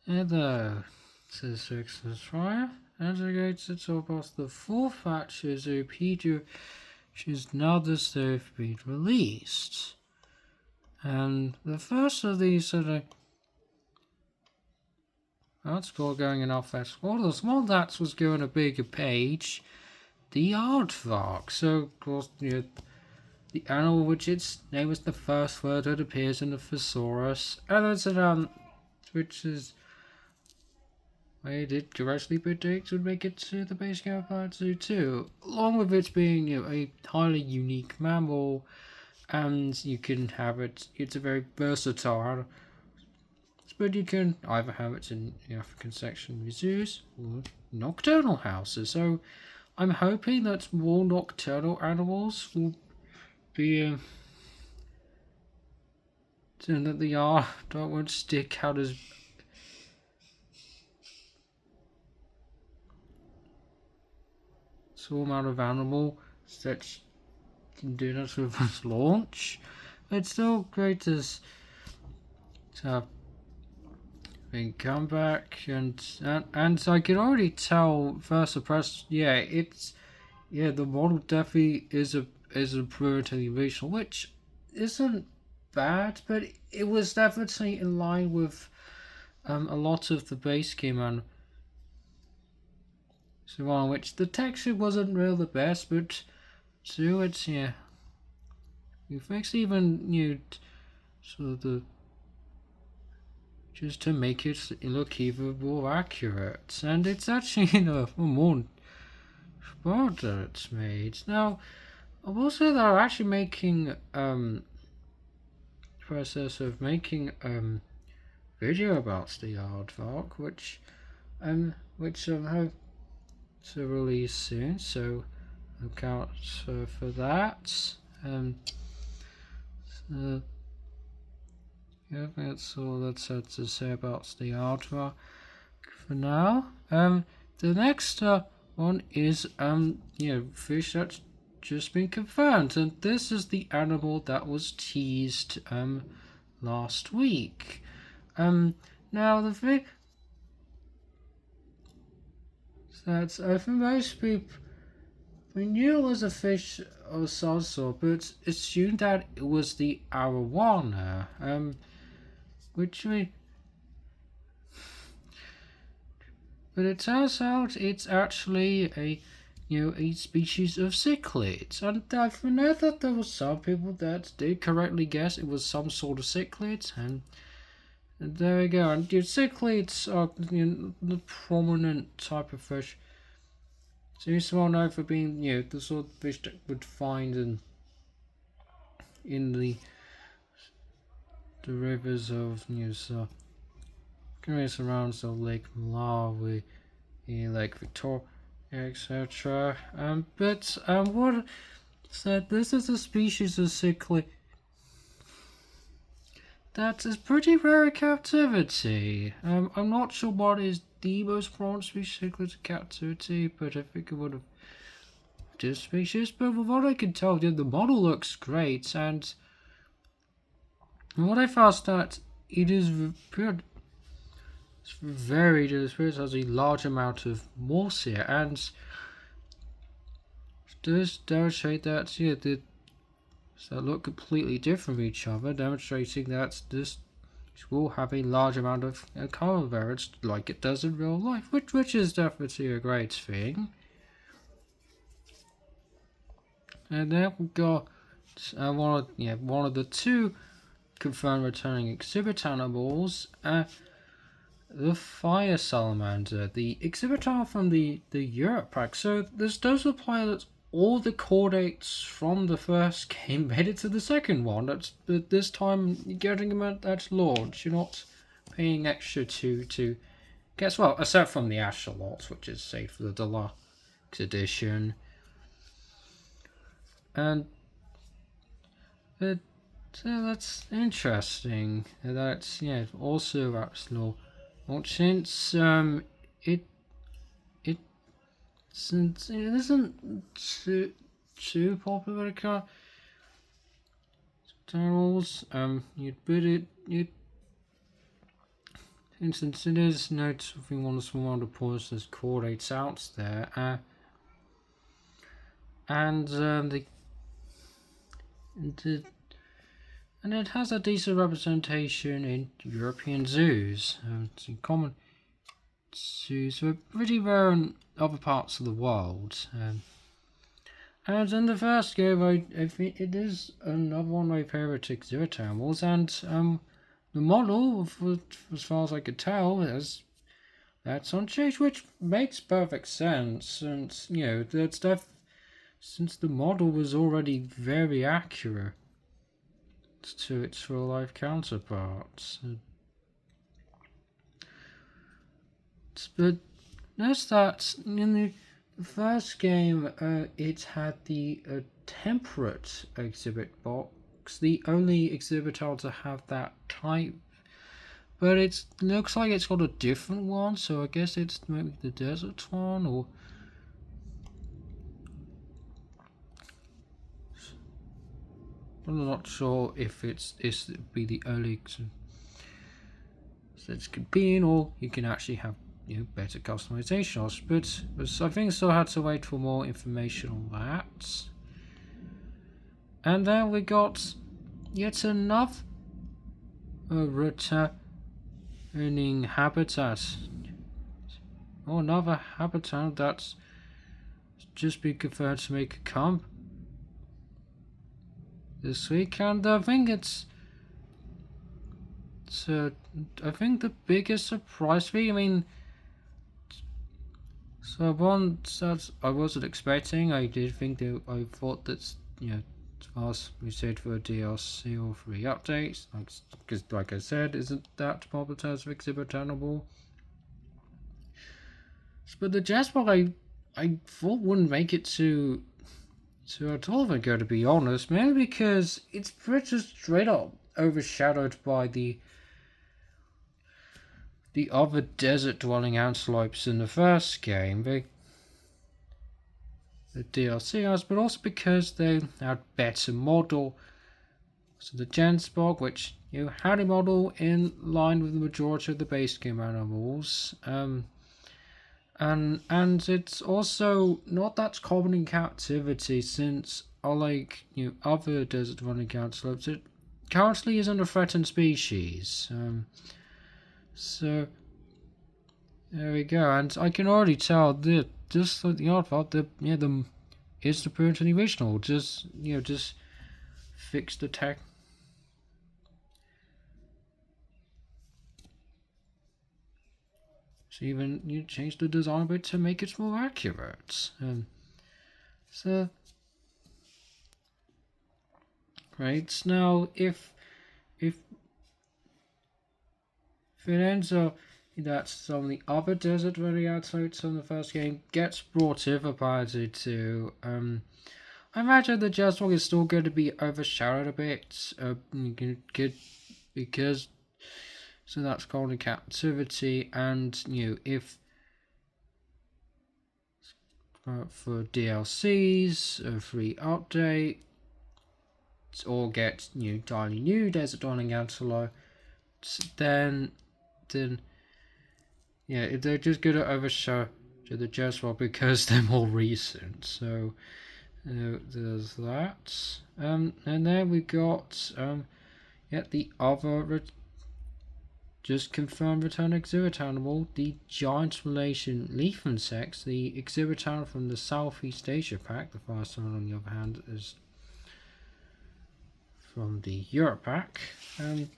Hello, says Rex's Trier. As I go to talk about the fourth batch of zoopedia, which is now this they've been released. And the first of these are that's called going in alphabetical order. The small that was given a bigger page, the aardvark. So, of course, the animal which its name is the first word that appears in the thesaurus, and it's which is I did correctly predict would make it to the base game of Part 2 too, along with it being a highly unique mammal, and you can have it's a very versatile animal, but you can either have it in the African section of zoos or nocturnal houses. So I'm hoping that more nocturnal animals will be so that the R won't stick out as small amount of animal that can do that sort of launch. It's still great to have been come back and I can already tell first impression. The model definitely is a improvement to the original, which isn't bad, but it was definitely in line with a lot of the base game and so on, which the texture wasn't really the best, but to it's you fix even sort of the just to make it look even more accurate, and it's actually more smart that it's made. Now I will say they're actually making process of making video about the aardvark, which hope to release soon, so look out for that. So, yeah, that's all that's had to say about the aardvark for now. The next one is fish that's just been confirmed, and this is the animal that was teased last week. Now the thing that's for most people, we knew it was a fish of some sort, but assumed that it was the arowana. Which we But it turns out it's actually a species of cichlids, and I've know that there were some people that did correctly guess it was some sort of cichlid, and there we go. And cichlids are the prominent type of fish. So it's well known for being the sort of fish that would find in the rivers of around Lake Malawi, Lake Victoria, etc. What said this is a species of cichlid that is pretty rare in captivity. I'm not sure what is the most prominent species of cichlid in captivity, but I think it would have this species. But from what I can tell, the model looks great, and what I found that it is good. It's very delicious. Has a large amount of moss here, and does demonstrate that that look completely different from each other, demonstrating that this will have a large amount of color variance like it does in real life, which is definitely a great thing. And then we got one of the two confirmed returning exhibit animals. The fire salamander, the exhibitor from the Europe pack. So this does apply that all the chordates from the first game made it to the second one. But this time you're getting them at launch. You're not paying extra to guess well, except from the Ashalot, which is saved for the deluxe edition. And that's interesting. That's also that's law. Well, since since it isn't too popular car tunnels, you'd instance, it is noting one of the smaller poisonous chordates out there, and and it has a decent representation in European zoos. It's in common zoos are pretty rare in other parts of the world. And in the first game, I think it is another one of my favourite exhibit animals, and the model, as far as I could tell, that's unchanged, which makes perfect sense, and that's since the model was already very accurate to its real life counterparts. But notice that in the first game, it had the temperate exhibit box, the only exhibit to have that type. But it looks like it's got a different one, so I guess it's maybe the desert one, or I'm not sure if it's be the only that could be in, or you can actually have better customization. But I think I still had to wait for more information on that. And then we got yet another returning habitat. Oh, another habitat that's just been confirmed to make a camp this week, and I think I think the biggest surprise for me, so one that I wasn't expecting, I thought that, as we said, for a DLC or free updates, because like I said, isn't that popular as exhibit animal? But the Jasper I thought wouldn't make it to at all, if I'm going to be honest, mainly because it's pretty straight up overshadowed by the other desert dwelling antelopes in the first game, the DLC has, but also because they had better model. So the Gensbog, which had a model in line with the majority of the base game animals, and it's also not that common in captivity, since unlike other desert dwelling antelopes, it currently isn't a threatened species. So there we go, and I can already tell that just like the artwork, it's the parent in the original. Just fix the tech. So even you change the design a bit to make it more accurate. So right now, if it ends up that some of the other desert variants in the first game gets brought over by the two, I imagine the Jasmine is still going to be overshadowed a bit, because so that's called in captivity, and if for DLCs, free update, or get entirely new desert dwelling antelope, then they're just going to overshadow the Jasmine because they're more recent. So there's that. And then we got the other just confirmed return exhibit animal, the giant Malaysian leaf insects, the exhibit animal from the Southeast Asia pack. The first one, on the other hand, is from the Europe pack. And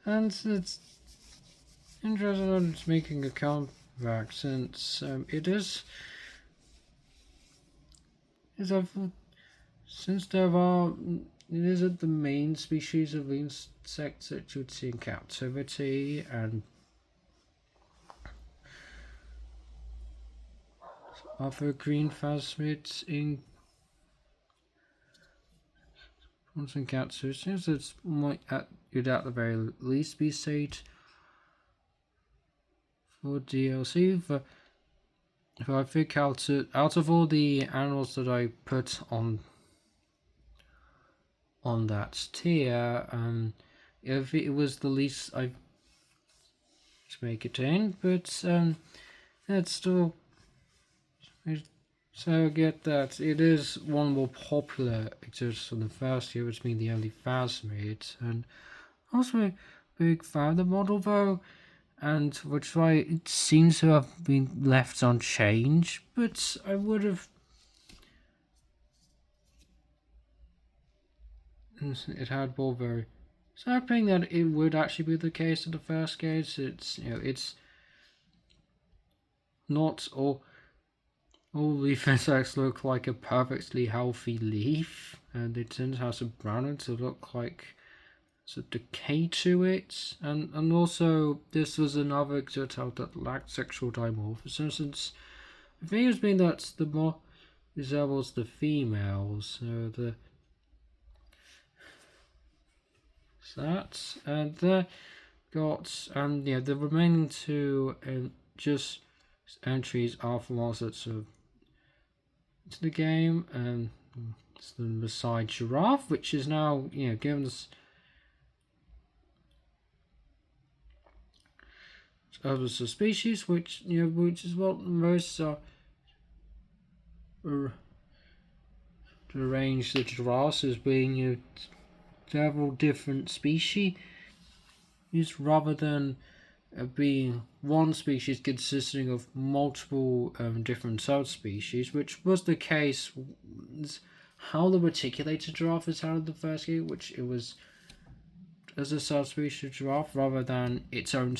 it's interesting that it's making a comeback, since it is since there are, it isn't the main species of insects that you would see in captivity, and other green phasmids in captivity. Since it might at the very least be saved for DLC. I think out of all the animals that I put on that tier, if it was the least, make it in, but it's still. So I get that it is one more popular exercise from the first year, which means the only Phasmid, and also a big fan of the model though, and which why it seems to have been left unchanged, but I would have. It had more very. So I think that it would actually be the case in the first case. It's it's not all leaf insects look like a perfectly healthy leaf, and it tends to have some browning to look like some decay to it. And also, this was another exercise that lacked sexual dimorphism, since the thing has been that the more resembles the females, so that, and the the remaining two just entries are from all sorts of into the game, and it's the Maasai giraffe, which is now given us other species, which which is what most are arrange the giraffes as being several different species, rather than being one species consisting of multiple different subspecies, which was the case how the reticulated giraffe is out of the first game, which it was as a subspecies giraffe rather than its own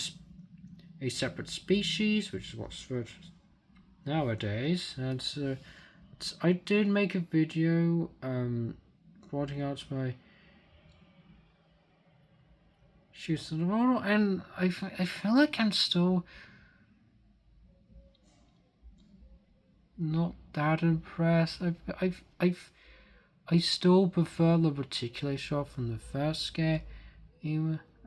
a separate species, which is what's for nowadays. And so I did make a video pointing out my shoots in the model, and I feel like I'm still not that impressed. I still prefer the reticulated shot from the first game.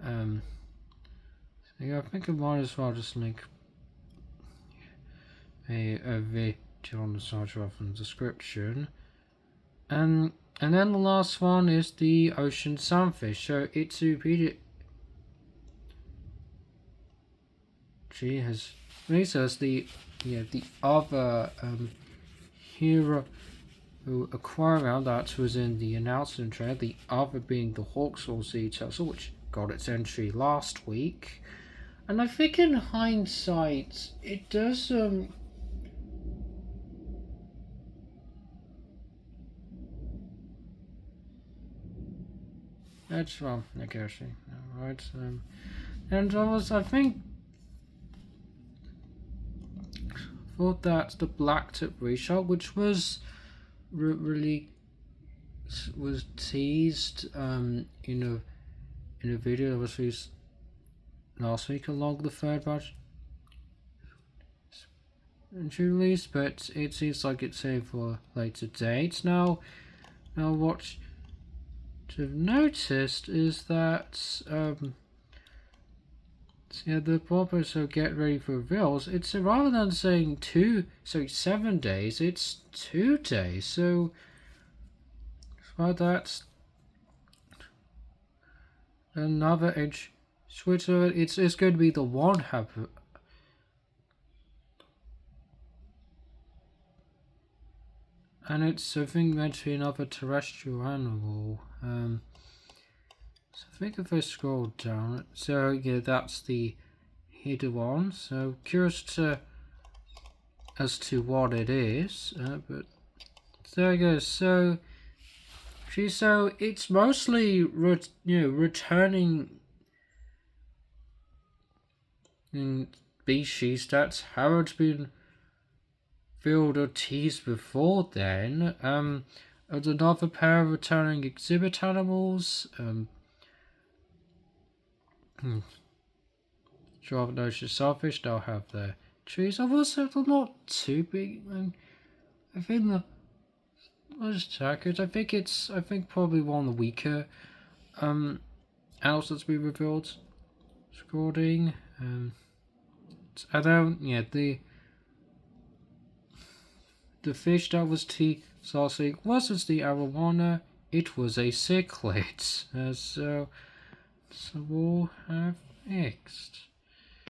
So yeah, I think I might as well just link a video on the side from the description. And then the last one is the ocean sunfish. So it's zoopedia. She has released us the other hero aquarium that was in the announcement trailer. The other being the Hawksbill sea turtle, which got its entry last week. And I think in hindsight, it does that's well, okay, actually, right. And I think thought that the black tip reshark, which was really was teased in a video that was released last week along the third batch release, but it seems like it's saved for later dates. Now what I've noticed is that the proper so get ready for reveals, it's rather than saying 7 days, it's 2 days. So that's another edge switch. It's going to be the one happen. And it's, I think, meant to be another terrestrial animal. So I think if I scroll down, so yeah, that's the hidden one. So curious as to what it is, but there you go. So it's mostly returning in species that haven't been filled or teased before then. There's another pair of returning exhibit animals. Giraffe and ocean starfish, they'll have their trees. I've also, they're not too big. I think most accurate. I think probably one of the weaker animals that's been revealed. Recording. I don't. Yeah, the fish that was last week wasn't the arowana. It was a cichlid. So we'll have next.